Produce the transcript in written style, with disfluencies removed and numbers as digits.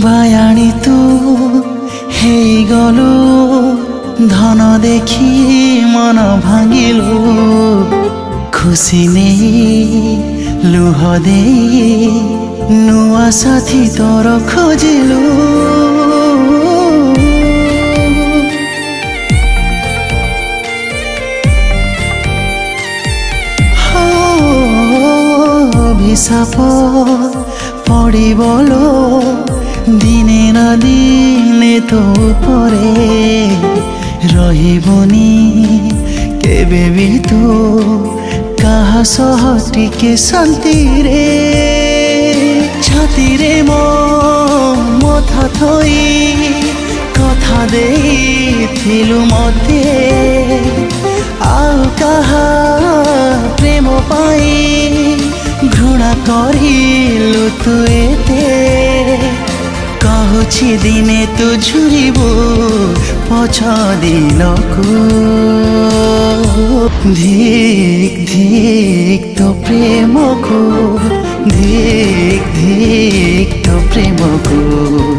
বায়াণী তু ହେଇଗଲୁ ଧନ ଦେଖି ମନ ଭାଙ୍ଗିଲୁ ଖୁସି ନେଇ ଲୁହ ଦେଇ ନୂଆ ସାଥୀ ତୋର ଖୋଜିଲୁ। অভিশাপ পড়িবলো দিনে না দিনে তো পরে রহিবনি কেবে বি তু কাহা সহ টিকে শান্তিরে ছাতিরে মো মথা থই কথা ଦେଇଥିଲୁ ମତେ ଆଉ କାହା ପ୍ରେମ ପାଇଁ ଘୃଣା କରିଲୁ ତୁ ଏତେ କହୁଛି ଦିନେ ତୁ ଝୁରିବୁ ପଛ ଦିନକୁ ଧିକ୍ ଧିକ୍ ତୋ ପ୍ରେମକୁ ଧିକ୍ ଧିକ୍ ତୋ ପ୍ରେମକୁ।